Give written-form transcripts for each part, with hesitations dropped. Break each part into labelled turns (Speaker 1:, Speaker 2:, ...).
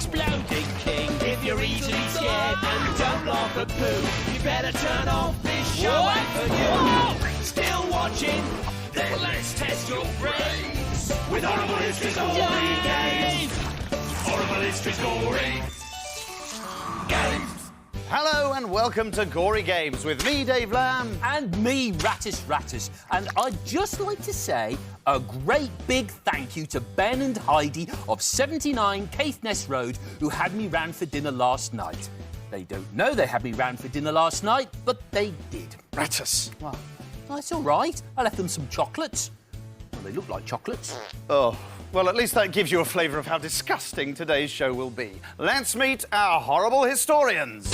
Speaker 1: exploding king. If you're easily scared and don't laugh at poo, you better turn off this show ain't for you. Still watching? Then let's test your brains with Horrible History's Gory Games. Horrible History's Gory Games.
Speaker 2: Hello and welcome to Gory Games with me, Dave Lamb.
Speaker 3: And me, Rattus. And I'd just like to say a great big thank you to Ben and Heidi of 79 Caithness Road who had me round for dinner last night. They don't know they had me round for dinner last night, but they did.
Speaker 2: Rattus.
Speaker 3: Well, that's all right. I left them some chocolates. Well, they look like chocolates.
Speaker 2: Oh, well, at least that gives you a flavour of how disgusting today's show will be. Let's meet our horrible historians.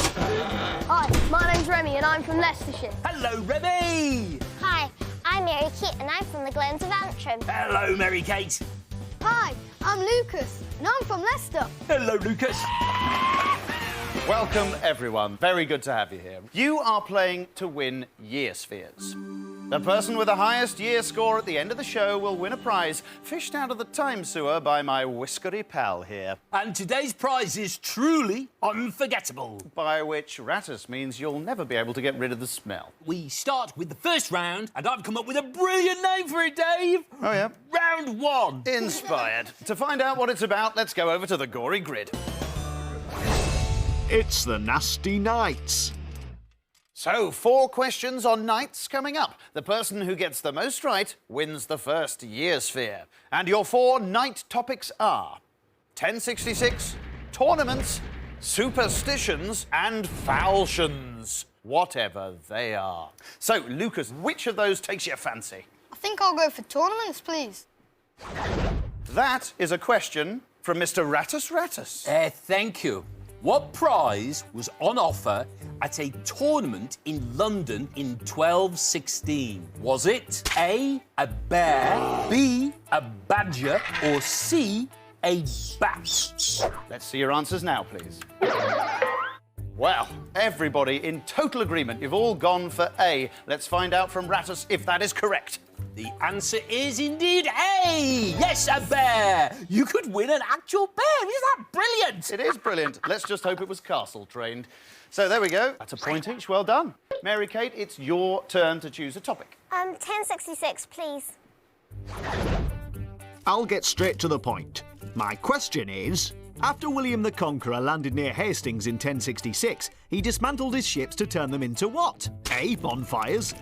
Speaker 4: Hi, my name's Remy and I'm from Leicestershire.
Speaker 3: Hello, Remy!
Speaker 5: Hi, I'm Mary Kate and I'm from the Glens of Antrim.
Speaker 3: Hello, Mary Kate.
Speaker 4: Hi, I'm Lucas and I'm from Leicester.
Speaker 3: Hello, Lucas.
Speaker 2: Welcome, everyone. Very good to have you here. You are playing to win year spheres. The person with the highest year score at the end of the show will win a prize fished out of the time sewer by my whiskery pal here.
Speaker 3: And today's prize is truly unforgettable.
Speaker 2: By which Rattus means you'll never be able to get rid of the smell.
Speaker 3: We start with the first round, and I've come up with a brilliant name for it, Dave.
Speaker 2: Oh, yeah?
Speaker 3: Round one.
Speaker 2: Inspired. To find out what it's about, let's go over to the Gory Grid.
Speaker 6: It's the Nasty Nights.
Speaker 2: So, 4 questions on nights coming up. The person who gets the most right wins the first year sphere. And your 4 night topics are 1066, tournaments, superstitions and falchions, whatever they are. So, Lucas, which of those takes your fancy?
Speaker 4: I think I'll go for tournaments, please.
Speaker 2: That is a question from Mr. Rattus.
Speaker 3: Thank you. What prize was on offer at a tournament in London in 1216? Was it A, a bear, B, a badger, or C, a bat?
Speaker 2: Let's see your answers now, please. Well, everybody in total agreement. You've all gone for A. Let's find out from Rattus if that is correct.
Speaker 3: The answer is indeed A. Yes, a bear. You could win an actual bear. Isn't that brilliant?
Speaker 2: It is brilliant. Let's just hope it was castle trained. So there we go. That's a point each. Well done. Mary Kate, it's your turn to choose a topic.
Speaker 5: 1066, please.
Speaker 6: I'll get straight to the point. My question is, after William the Conqueror landed near Hastings in 1066, he dismantled his ships to turn them into what? A, bonfires,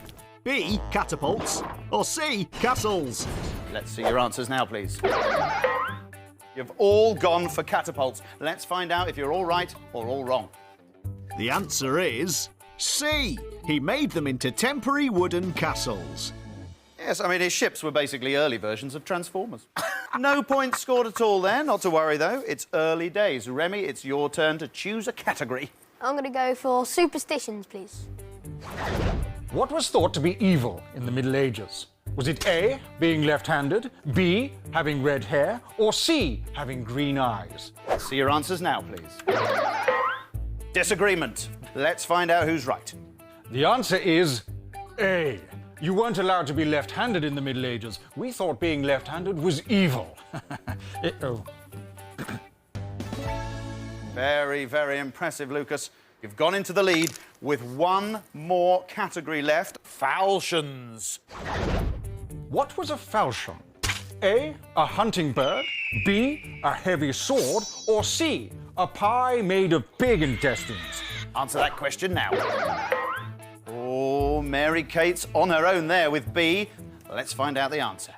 Speaker 6: B, catapults, or C, castles?
Speaker 2: Let's see your answers now, please. You've all gone for catapults. Let's find out if you're all right or all wrong.
Speaker 6: The answer is C. He made them into temporary wooden castles.
Speaker 2: Yes, I mean, his ships were basically early versions of Transformers. No points scored at all there. Not to worry, though. It's early days. Remy, it's your turn to choose a category.
Speaker 4: I'm going to go for superstitions, please.
Speaker 7: What was thought to be evil in the Middle Ages? Was it A, being left-handed, B, having red hair, or C, having green eyes?
Speaker 2: Let's see your answers now, please. Disagreement. Let's find out who's right.
Speaker 7: The answer is A. You weren't allowed to be left-handed in the Middle Ages. We thought being left-handed was evil. Uh-oh.
Speaker 2: Very, very impressive, Lucas. You've gone into the lead with 1 more category left. Falchions.
Speaker 7: What was a falchion? A, a hunting bird, B, a heavy sword, or C, a pie made of pig intestines?
Speaker 2: Answer that question now. Oh, Mary Kate's on her own there with B. Let's find out the answer.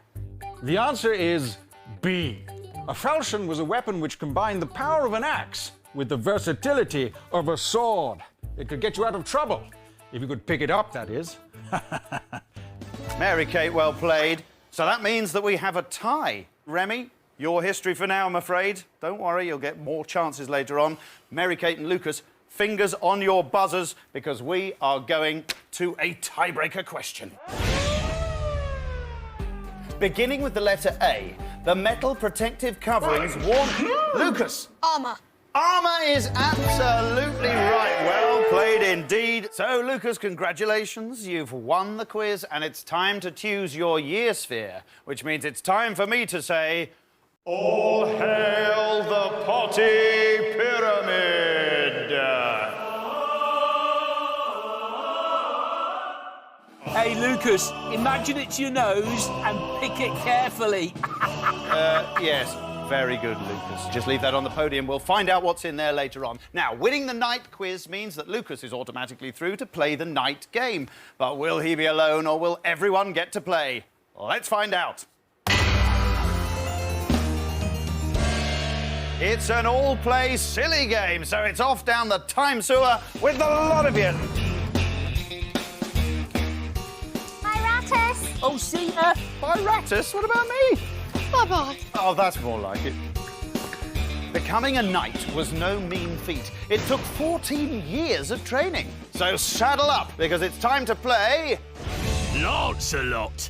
Speaker 7: The answer is B. A falchion was a weapon which combined the power of an axe with the versatility of a sword. It could get you out of trouble, if you could pick it up, that is.
Speaker 2: Mary Kate, well played. So that means that we have a tie. Remy, your history for now, I'm afraid. Don't worry, you'll get more chances later on. Mary Kate and Lucas, fingers on your buzzers, because we are going to a tiebreaker question. Beginning with the letter A, the metal protective coverings worn... Lucas!
Speaker 4: Armour.
Speaker 2: Armour is absolutely right. Well played indeed. So, Lucas, congratulations. You've won the quiz, and it's time to choose your year sphere, which means it's time for me to say, All hail the potty pyramid!
Speaker 3: Hey, Lucas, imagine it's your nose and pick it carefully.
Speaker 2: Yes, very good, Lucas. Just leave that on the podium. We'll find out what's in there later on. Now, winning the night quiz means that Lucas is automatically through to play the night game. But will he be alone or will everyone get to play? Let's find out. It's an all-play silly game, so it's off down the time sewer with the lot of you.
Speaker 5: Bye, Rattus.
Speaker 3: Oh, see ya.
Speaker 2: Bye, Rattus. What about me?
Speaker 4: Bye-bye.
Speaker 2: Oh, that's more like it. Becoming a knight was no mean feat. It took 14 years of training. So saddle up, because it's time to play...
Speaker 1: Lancelot.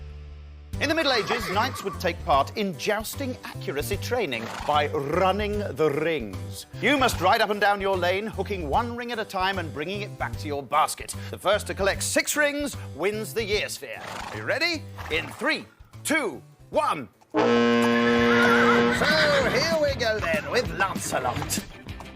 Speaker 2: In the Middle Ages, knights would take part in jousting accuracy training by running the rings. You must ride up and down your lane, hooking one ring at a time and bringing it back to your basket. The first to collect 6 rings wins the year sphere. Are you ready? In 3, 2, 1... So here we go then with Lancelot.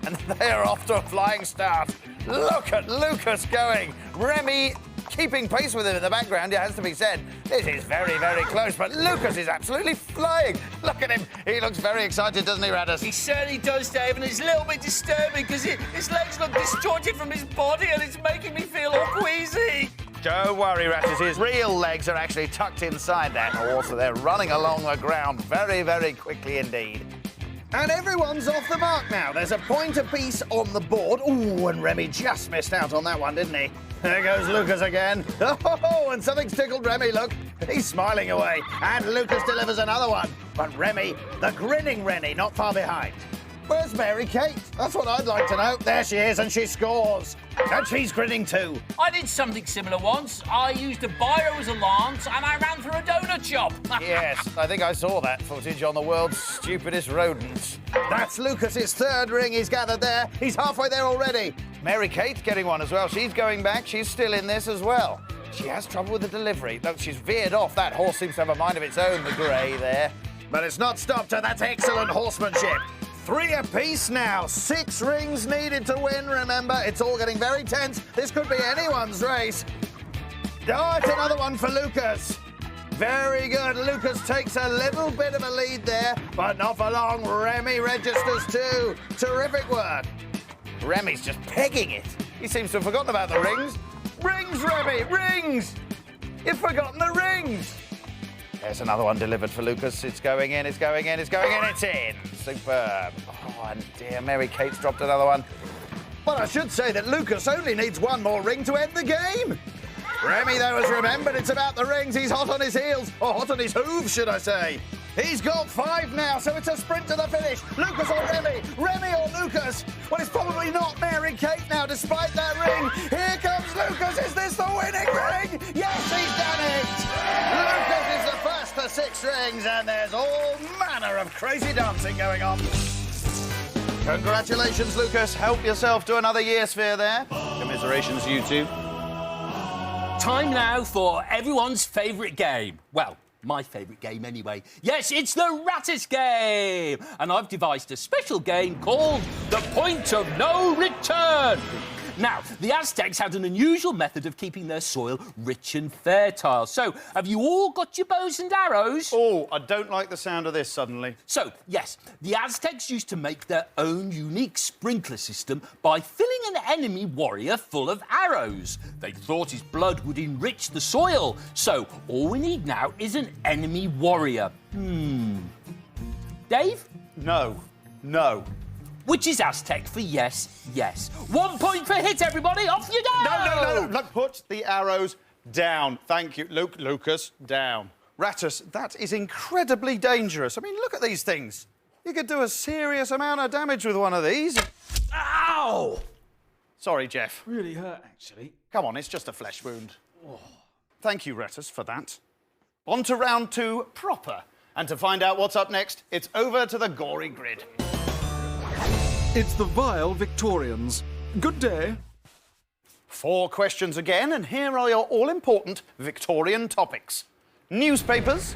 Speaker 2: And they're off to a flying start. Look at Lucas going. Remy keeping pace with him in the background, it has to be said. This is very, very close, but Lucas is absolutely flying. Look at him. He looks very excited, doesn't he, Radis?
Speaker 3: He certainly does, Dave, and it's a little bit disturbing because his legs look distorted from his body and it's making me feel all queasy.
Speaker 2: Don't worry, Rattus. His real legs are actually tucked inside that horse, so they're running along the ground very, very quickly indeed. And everyone's off the mark now. There's a point apiece on the board. Ooh, and Remy just missed out on that one, didn't he? There goes Lucas again. Oh, and something's tickled Remy, look. He's smiling away. And Lucas delivers another one. But Remy, the grinning Rennie, not far behind. Where's Mary Kate? That's what I'd like to know. There she is, and she scores. And she's grinning too.
Speaker 3: I did something similar once. I used a biro as a lance and I ran through a donut shop.
Speaker 2: Yes, I think I saw that footage on the world's stupidest rodents. That's Lucas's 3rd ring he's gathered there. He's halfway there already. Mary Kate getting one as well. She's going back. She's still in this as well. She has trouble with the delivery. Look, she's veered off. That horse seems to have a mind of its own, the grey there. But it's not stopped her. That's excellent horsemanship. 3 apiece now. 6 rings needed to win, remember. It's all getting very tense. This could be anyone's race. Oh, it's another one for Lucas. Very good. Lucas takes a little bit of a lead there, but not for long. Remy registers too. Terrific work. Remy's just pegging it. He seems to have forgotten about the rings. Rings, Remy, rings! You've forgotten the rings. There's another one delivered for Lucas. It's going in, it's going in, it's going in, it's in. Superb. Oh, and dear, Mary Kate's dropped another one. But I should say that Lucas only needs one more ring to end the game. Remy, though, has remembered it's about the rings. He's hot on his heels, or hot on his hooves, should I say. He's got 5 now, so it's a sprint to the finish. Lucas or Remy? Remy or Lucas? Well, it's probably not Mary Kate now, despite that ring. Here comes Lucas. Is this the winning ring? Yes, he's done it. Lucas is the first for 6 rings, and there's all manner of crazy dancing going on. Congratulations, Lucas. Help yourself to another year sphere there. Commiserations, you two.
Speaker 3: Time now for everyone's favourite game. Well, my favourite game anyway. Yes, it's the Rattus game! And I've devised a special game called The Point of No Return. Now, the Aztecs had an unusual method of keeping their soil rich and fertile. So, have you all got your bows and arrows?
Speaker 2: Oh, I don't like the sound of this suddenly.
Speaker 3: So, yes, the Aztecs used to make their own unique sprinkler system by filling an enemy warrior full of arrows. They thought his blood would enrich the soil. So, all we need now is an enemy warrior. Dave?
Speaker 2: No.
Speaker 3: Which is Aztec for yes, yes. 1 point per hit, everybody. Off you go!
Speaker 2: No. Put the arrows down. Thank you. Lucas, down. Rattus, that is incredibly dangerous. I mean, look at these things. You could do a serious amount of damage with one of these.
Speaker 3: Ow!
Speaker 2: Sorry, Jeff.
Speaker 7: Really hurt, actually.
Speaker 2: Come on, it's just a flesh wound. Thank you, Rattus, for that. On to round 2 proper. And to find out what's up next, it's over to the Gory grid.
Speaker 8: It's the Vile Victorians. Good day.
Speaker 2: 4 questions again, and here are your all-important Victorian topics. Newspapers,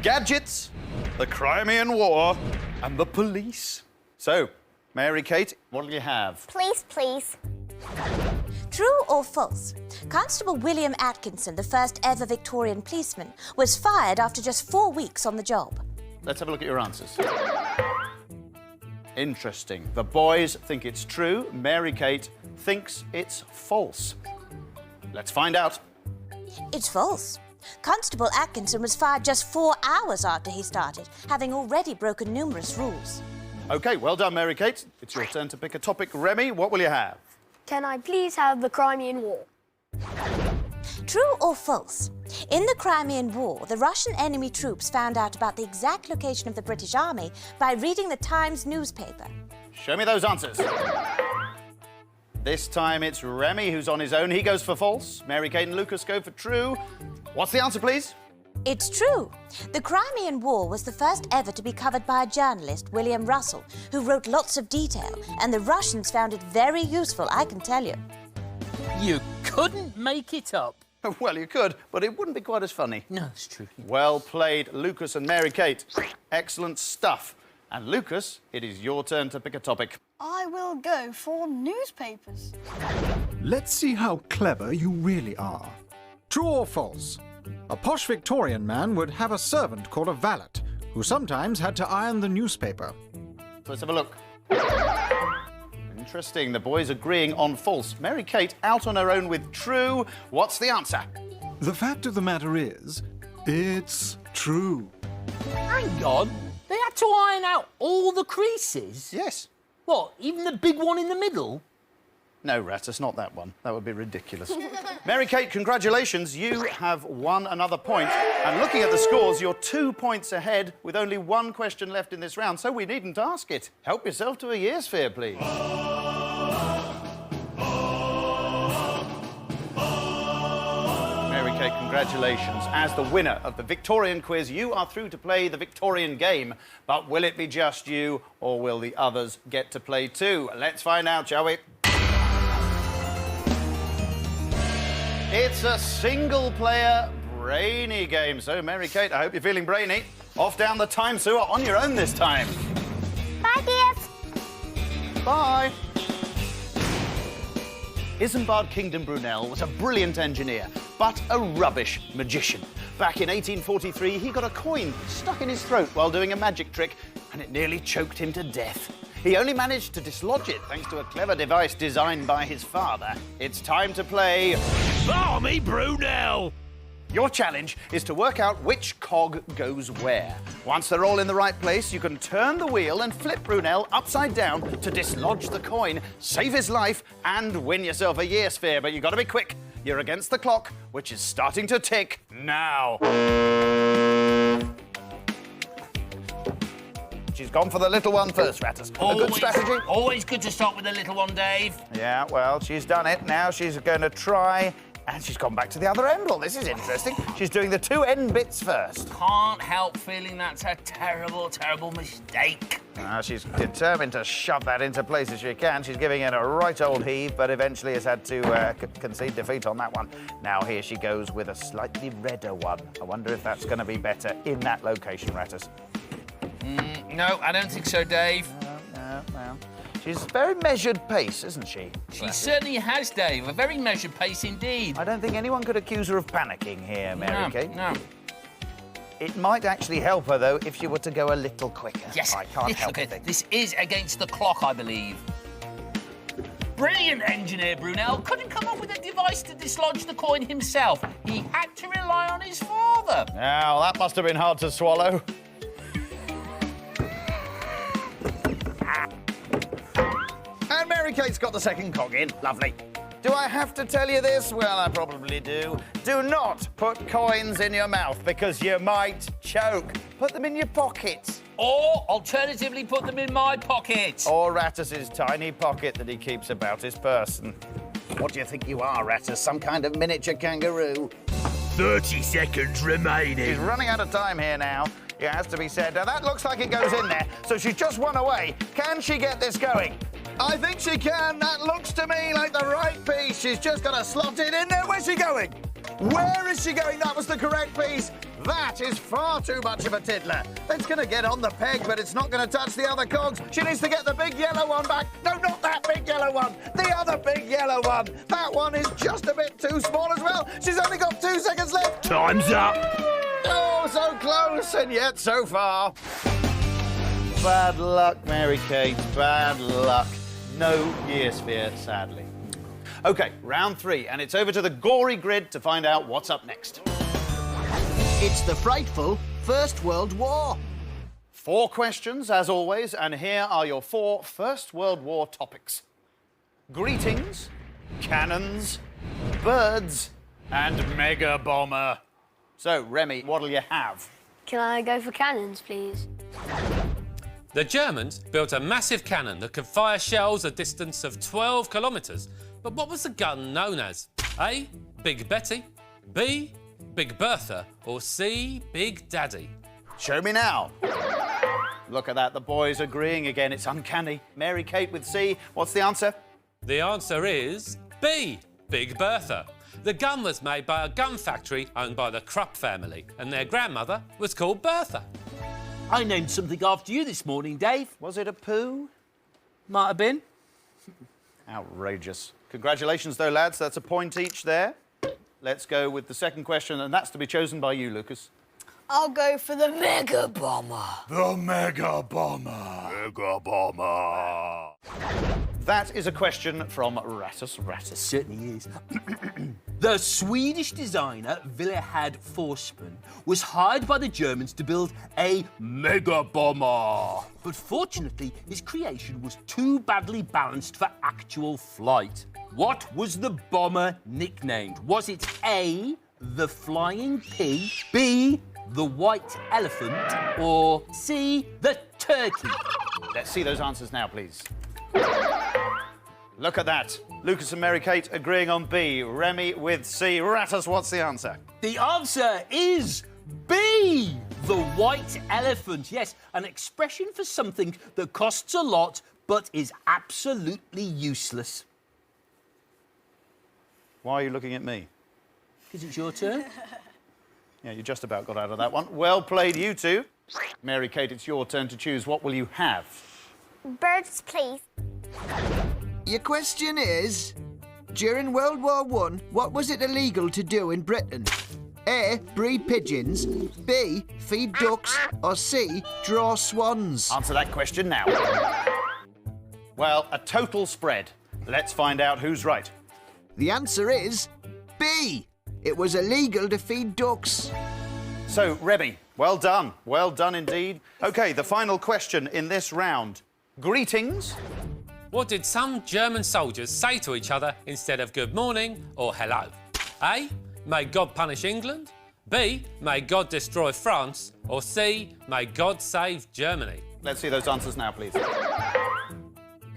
Speaker 2: gadgets, the Crimean War, and the police. So, Mary-Kate, what do you have?
Speaker 5: Police, please.
Speaker 9: True or false? Constable William Atkinson, the first ever Victorian policeman, was fired after just 4 weeks on the job.
Speaker 2: Let's have a look at your answers. Interesting. The boys think it's true. Mary-Kate thinks it's false. Let's find out.
Speaker 9: It's false. Constable Atkinson was fired just 4 hours after he started, having already broken numerous rules.
Speaker 2: OK, well done, Mary-Kate. It's your turn to pick a topic. Remy, what will you have?
Speaker 4: Can I please have the Crimean War?
Speaker 9: True or false? In the Crimean War, the Russian enemy troops found out about the exact location of the British Army by reading the Times newspaper.
Speaker 2: Show me those answers. This time it's Remy who's on his own. He goes for false. Mary-Kate and Lucas go for true. What's the answer, please?
Speaker 9: It's true. The Crimean War was the first ever to be covered by a journalist, William Russell, who wrote lots of detail, and the Russians found it very useful, I can tell you.
Speaker 3: You couldn't make it up.
Speaker 2: Well, you could, but it wouldn't be quite as funny.
Speaker 3: No, it's true.
Speaker 2: Well played, Lucas and Mary-Kate. Excellent stuff. And Lucas, it is your turn to pick a topic.
Speaker 4: I will go for newspapers.
Speaker 8: Let's see how clever you really are. True or false? A posh Victorian man would have a servant called a valet, who sometimes had to iron the newspaper.
Speaker 2: Let's have a look. Interesting. The boys agreeing on false. Mary-Kate out on her own with true. What's the answer?
Speaker 8: The fact of the matter is, it's true.
Speaker 3: Hang on. They had to iron out all the creases?
Speaker 2: Yes.
Speaker 3: What, even the big one in the middle?
Speaker 2: No, Rattus, not that one. That would be ridiculous. Mary-Kate, congratulations. You have won another point. And looking at the scores, you're 2 points ahead with only one question left in this round, so we needn't ask it. Help yourself to a year's fare, please. Mary-Kate, congratulations. As the winner of the Victorian quiz, you are through to play the Victorian game. But will it be just you, or will the others get to play too? Let's find out, shall we? It's a single-player, brainy game. So, Mary-Kate, I hope you're feeling brainy. Off down the time sewer on your own this time.
Speaker 5: Bye, dears.
Speaker 2: Bye. Isambard Kingdom Brunel was a brilliant engineer, but a rubbish magician. Back in 1843, he got a coin stuck in his throat while doing a magic trick, and it nearly choked him to death. He only managed to dislodge it thanks to a clever device designed by his father. It's time to play
Speaker 1: Barmy Brunel!
Speaker 2: Your challenge is to work out which cog goes where. Once they're all in the right place, you can turn the wheel and flip Brunel upside down to dislodge the coin, save his life, and win yourself a year's fare. But you've got to be quick. You're against the clock, which is starting to tick now. She's gone for the little one first, Rattus. A good strategy.
Speaker 3: Always good to start with the little one, Dave.
Speaker 2: Yeah, well, she's done it. Now she's going to try, and she's gone back to the other end. Well, this is interesting. She's doing the two end bits first.
Speaker 3: Can't help feeling that's a terrible, terrible mistake.
Speaker 2: She's determined to shove that into place as she can. She's giving it a right old heave, but eventually has had to concede defeat on that one. Now here she goes with a slightly redder one. I wonder if that's going to be better in that location, Rattus.
Speaker 3: No, I don't think so, Dave.
Speaker 2: No. She's very measured pace, isn't she?
Speaker 3: She certainly has, Dave. A very measured pace indeed.
Speaker 2: I don't think anyone could accuse her of panicking here, Mary-Kate.
Speaker 3: No.
Speaker 2: It might actually help her, though, if she were to go a little quicker.
Speaker 3: Yes.
Speaker 2: I can't help
Speaker 3: okay.
Speaker 2: it.
Speaker 3: This is against the clock, I believe. Brilliant engineer, Brunel. Couldn't come up with a device to dislodge the coin himself. He had to rely on his father.
Speaker 2: Now, that must have been hard to swallow. And Mary-Kate's got the second cog in. Lovely. Do I have to tell you this? Well, I probably do. Do not put coins in your mouth because you might choke. Put them in your pockets.
Speaker 3: Or, alternatively, put them in my pocket.
Speaker 2: Or Rattus's tiny pocket that he keeps about his person. What do you think you are, Rattus? Some kind of miniature kangaroo?
Speaker 1: 30 seconds remaining.
Speaker 2: She's running out of time here now. It has to be said. Now, that looks like it goes in there, so she's just one away. Can she get this going? I think she can. That looks to me like the right piece. She's just got to slot it in there. Where's she going? Where is she going? That was the correct piece. That is far too much of a tiddler. It's going to get on the peg, but it's not going to touch the other cogs. She needs to get the big yellow one back. No, not that big yellow one. The other big yellow one. That one is just a bit too small as well. She's only got 2 seconds left.
Speaker 1: Time's up.
Speaker 2: Oh, so close, and yet so far. Bad luck, Mary-Kate. Bad luck. No year sphere, sadly. OK, round 3, and it's over to the Gory grid to find out what's up next.
Speaker 10: It's the frightful First World War.
Speaker 2: 4 questions, as always, and here are your 4 First World War topics. Greetings, cannons, birds, and mega bomber. So, Remy, what'll you have?
Speaker 4: Can I go for cannons, please?
Speaker 3: The Germans built a massive cannon that could fire shells a distance of 12 kilometres. But what was the gun known as? A. Big Betty, B. Big Bertha, or C. Big Daddy?
Speaker 2: Show me now. Look at that, the boys agreeing again. It's uncanny. Mary-Kate with C. What's the answer?
Speaker 3: The answer is B. Big Bertha. The gun was made by a gun factory owned by the Krupp family, and their grandmother was called Bertha.
Speaker 10: I named something after you this morning, Dave.
Speaker 2: Was it a poo?
Speaker 10: Might have been.
Speaker 2: Outrageous. Congratulations, though, lads. That's a point each there. Let's go with the second question, and that's to be chosen by you, Lucas.
Speaker 4: I'll go for the mega bomber.
Speaker 2: The mega bomber. Mega bomber. That is a question from Rattus Rattus.
Speaker 10: Certainly is. The Swedish designer Willehad Forsman was hired by the Germans to build a mega bomber. But fortunately, his creation was too badly balanced for actual flight. What was the bomber nicknamed? Was it A, the Flying Pig, B, the White Elephant, or C, the Turkey?
Speaker 2: Let's see those answers now, please. Look at that. Lucas and Mary-Kate agreeing on B. Remy with C. Rattus, what's the answer?
Speaker 10: The answer is B, the White Elephant. Yes, an expression for something that costs a lot but is absolutely useless.
Speaker 2: Why are you looking at me?
Speaker 10: Because it's your turn.
Speaker 2: Yeah, you just about got out of that one. Well played, you two. Mary-Kate, it's your turn to choose. What will you have?
Speaker 5: Birds, please.
Speaker 10: Your question is, during World War I, what was it illegal to do in Britain? A, breed pigeons, B, feed ducks, or C, draw swans?
Speaker 2: Answer that question now. Well, a total spread. Let's find out who's right.
Speaker 10: The answer is B. It was illegal to feed ducks.
Speaker 2: So, Remy, well done. Well done indeed. OK, the final question in this round. Greetings.
Speaker 3: What did some German soldiers say to each other instead of good morning or hello? A. May God punish England. B. May God destroy France. Or C. May God save Germany.
Speaker 2: Let's see those answers now, please.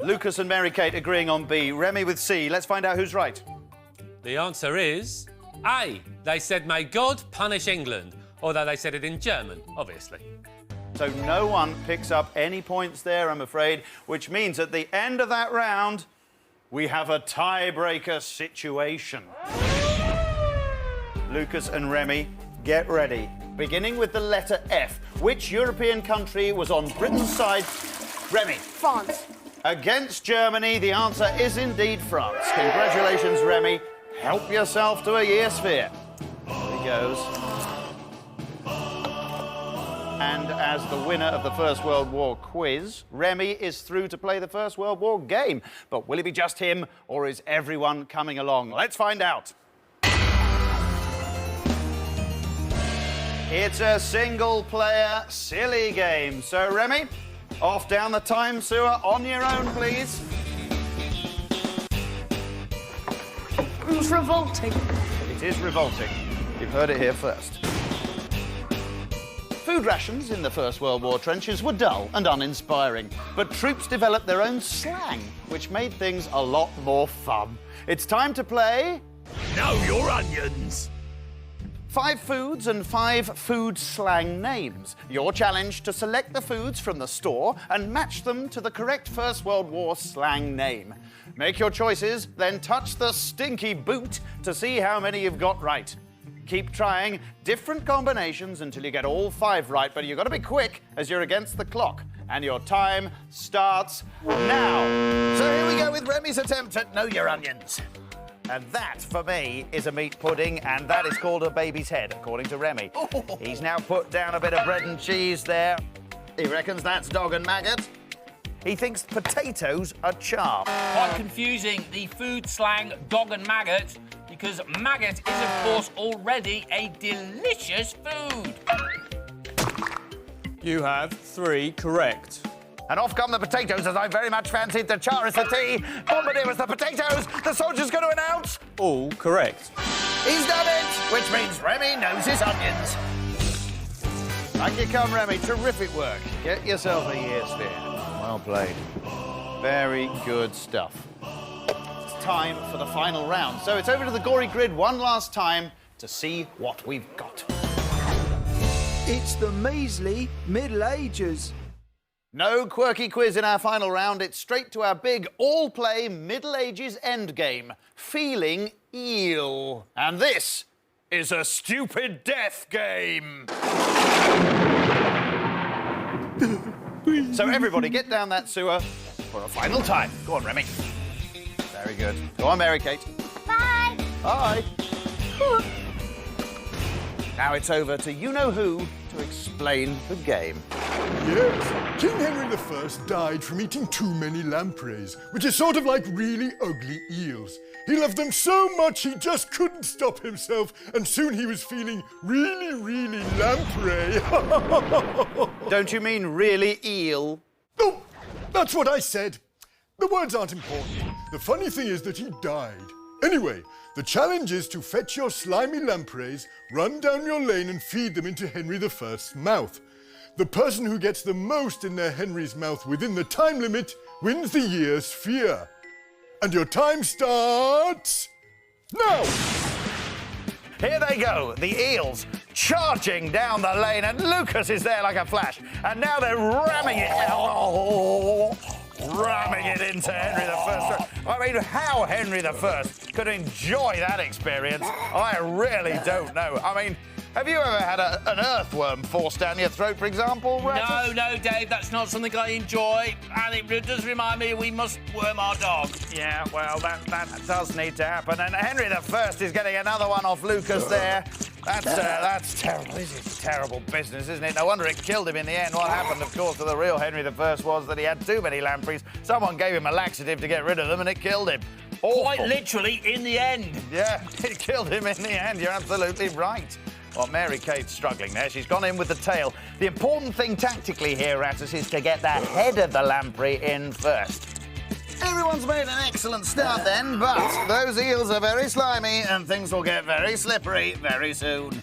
Speaker 2: Lucas and Mary-Kate agreeing on B. Remy with C. Let's find out who's right.
Speaker 3: The answer is A. They said may God punish England. Although they said it in German, obviously.
Speaker 2: So no one picks up any points there, I'm afraid, which means at the end of that round, we have a tiebreaker situation. Lucas and Remy, get ready. Beginning with the letter F, which European country was on Britain's side? Remy.
Speaker 4: France.
Speaker 2: Against Germany, the answer is indeed France. Congratulations, Remy. Help yourself to a year sphere. There he goes. And as the winner of the First World War quiz, Remy is through to play the First World War game. But will it be just him, or is everyone coming along? Let's find out. It's a single-player, silly game. So, Remy, off down the time sewer on your own, please.
Speaker 4: It's revolting.
Speaker 2: It is revolting. You've heard it here first. Food rations in the First World War trenches were dull and uninspiring, but troops developed their own slang, which made things a lot more fun. It's time to play...
Speaker 1: Know your onions.
Speaker 2: 5 foods and 5 food slang names. Your challenge to select the foods from the store and match them to the correct First World War slang name. Make your choices, then touch the stinky boot to see how many you've got right. Keep trying different combinations until you get all 5 right, but you've got to be quick as you're against the clock. And your time starts now. So here we go with Remy's attempt at Know Your Onions. And that, for me, is a meat pudding, and that is called a baby's head, according to Remy. He's now put down a bit of bread and cheese there. He reckons that's dog and maggot. He thinks potatoes are charm.
Speaker 10: Quite confusing, the food slang dog and maggot, because maggot is, of course, already a delicious food.
Speaker 11: You have 3 correct.
Speaker 2: And off come the potatoes, as I very much fancied the char is the tea. Bombardier was the potatoes. The soldier's going to announce.
Speaker 11: All correct.
Speaker 2: He's done it, which means Remy knows his onions. Back you come, Remy. Terrific work. Get yourself a year's sphere. Well played. Very good stuff. It's time for the final round. So it's over to the Gory grid one last time to see what we've got.
Speaker 12: It's the measly Middle Ages.
Speaker 2: No quirky quiz in our final round. It's straight to our big all-play Middle Ages endgame, Feeling Eel. And this is a stupid death game. So everybody get down that sewer for a final time. Go on, Remy. Very good. Go on, Mary-Kate.
Speaker 5: Bye.
Speaker 2: Bye. Now it's over to you-know-who to explain the game.
Speaker 13: Yes, King Henry I died from eating too many lampreys, which is sort of like really ugly eels. He loved them so much he just couldn't stop himself, and soon he was feeling really, really lamprey.
Speaker 2: Don't you mean really eel?
Speaker 13: Oh, that's what I said. The words aren't important. The funny thing is that he died. Anyway, the challenge is to fetch your slimy lampreys, run down your lane and feed them into Henry I's mouth. The person who gets the most in their Henry's mouth within the time limit wins the year's sphere. And your time starts now!
Speaker 2: Here they go, the eels, charging down the lane, and Lucas is there like a flash. And now they're ramming it into Henry I. I mean, how Henry I could enjoy that experience, I really don't know. I mean, have you ever had an earthworm forced down your throat, for example, Rattus?
Speaker 10: No, Dave, that's not something I enjoy, and it does remind me we must worm our dog.
Speaker 2: Yeah, well, that does need to happen. And Henry I is getting another one off Lucas there. That's terrible. This is terrible business, isn't it? No wonder it killed him in the end. What happened, of course, to the real Henry I was that he had too many lampreys. Someone gave him a laxative to get rid of them, and it killed him. Awful.
Speaker 10: Quite literally, in the end.
Speaker 2: Yeah, it killed him in the end. You're absolutely right. Well, Mary-Kate's struggling there. She's gone in with the tail. The important thing tactically here, Rattus, is to get the head of the lamprey in first. Everyone's made an excellent start then, but those eels are very slimy and things will get very slippery very soon.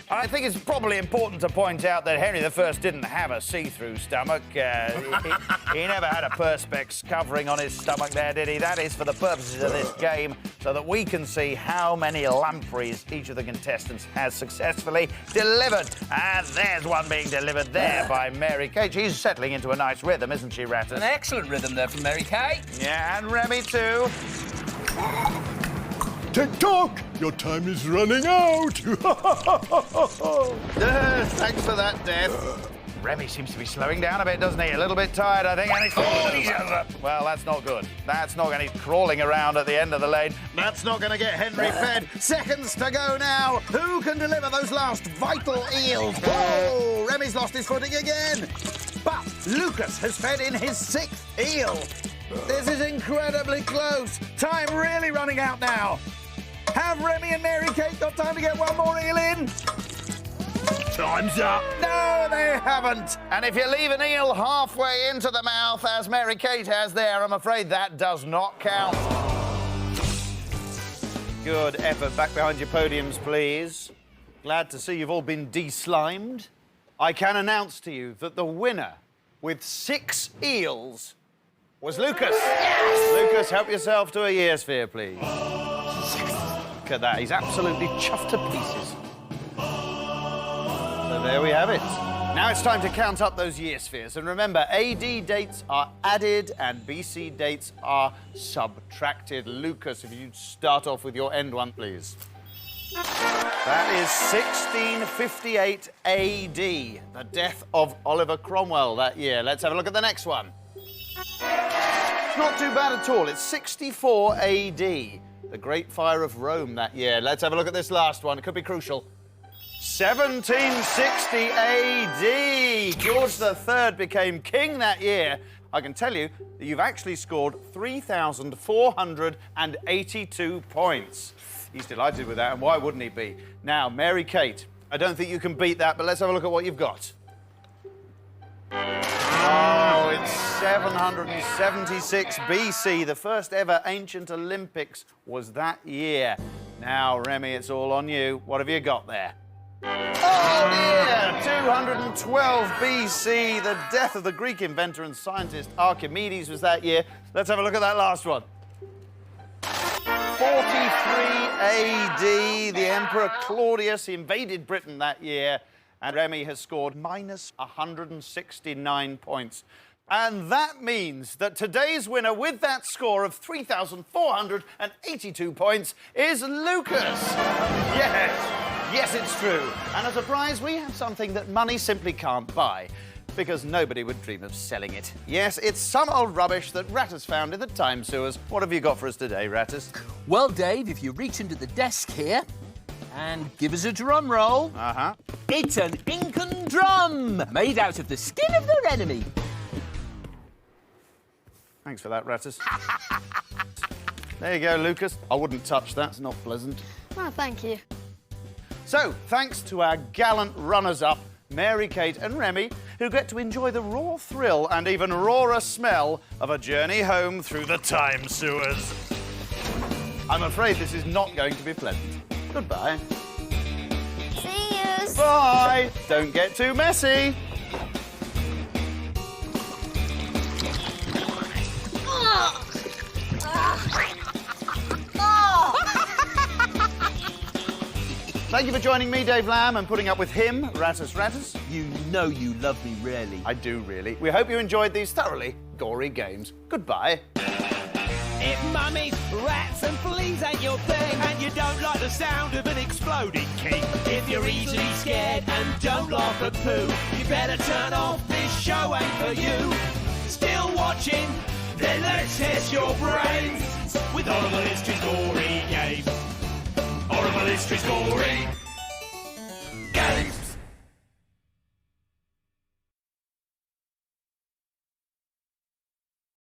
Speaker 2: I think it's probably important to point out that Henry I didn't have a see-through stomach. He never had a perspex covering on his stomach there, did he? That is for the purposes of this game, so that we can see how many lampreys each of the contestants has successfully delivered. And there's one being delivered there by Mary-Kate. She's settling into a nice rhythm, isn't she, Rattus?
Speaker 10: An excellent rhythm there from Mary-Kate.
Speaker 2: Yeah, and Remy too.
Speaker 13: Tick-tock! Your time is running out!
Speaker 2: Thanks for that, Death. Remy seems to be slowing down a bit, doesn't he? A little bit tired, I think, and he's... Well, that's not good. That's not going to... He's crawling around at the end of the lane. That's not going to get Henry fed. Seconds to go now. Who can deliver those last vital eels? Whoa! Remy's lost his footing again. But Lucas has fed in his 6th eel. This is incredibly close. Time really running out now. Have Remy and Mary-Kate got time to get one more eel in? Time's up. No, they haven't. And if you leave an eel halfway into the mouth, as Mary-Kate has there, I'm afraid that does not count. Good effort. Back behind your podiums, please. Glad to see you've all been de-slimed. I can announce to you that the winner with 6 eels was Lucas. Yes! Lucas, help yourself to a year sphere, please. Look at that. He's absolutely chuffed to pieces. So there we have it. Now it's time to count up those year spheres. And remember, AD dates are added and BC dates are subtracted. Lucas, if you'd start off with your end one, please. That is 1658 AD, the death of Oliver Cromwell that year. Let's have a look at the next one. It's not too bad at all. It's 64 AD, the Great Fire of Rome that year. Let's have a look at this last one. It could be crucial. 1760 AD. George III became king that year. I can tell you that you've actually scored 3,482 points. He's delighted with that, and why wouldn't he be? Now, Mary-Kate, I don't think you can beat that, but let's have a look at what you've got. Oh, it's 776 BC. The first ever ancient Olympics was that year. Now, Remy, it's all on you. What have you got there? Oh dear! 212 BC. The death of the Greek inventor and scientist Archimedes was that year. Let's have a look at that last one. 43 AD. The Emperor Claudius invaded Britain that year, and Remy has scored minus 169 points. And that means that today's winner with that score of 3,482 points is Lucas. Yes, it's true. And as a prize, we have something that money simply can't buy, because nobody would dream of selling it. Yes, it's some old rubbish that Rattus found in the time sewers. What have you got for us today, Rattus?
Speaker 10: Well, Dave, if you reach under the desk here and give us a drum roll.
Speaker 2: Uh-huh.
Speaker 10: It's an Incan drum made out of the skin of their enemy.
Speaker 2: Thanks for that, Rattus. There you go, Lucas. I wouldn't touch that. It's not pleasant.
Speaker 4: Oh, thank you.
Speaker 2: So, thanks to our gallant runners-up, Mary-Kate and Remy, who get to enjoy the raw thrill and even rawer smell of a journey home through the time sewers. I'm afraid this is not going to be pleasant. Goodbye.
Speaker 5: See yous.
Speaker 2: Bye. Don't get too messy. Thank you for joining me, Dave Lamb, and putting up with him, Rattus.
Speaker 10: You know you love me, really.
Speaker 2: I do, really. We hope you enjoyed these thoroughly gory games. Goodbye.
Speaker 1: If mummies, rats and fleas ain't your thing, and you don't like the sound of an exploding king, if you're easily scared and don't laugh at poo, you better turn off, this show ain't for you. Still watching? Then let's test your brains with Horrible History's Gory Games. Horrible History's Gory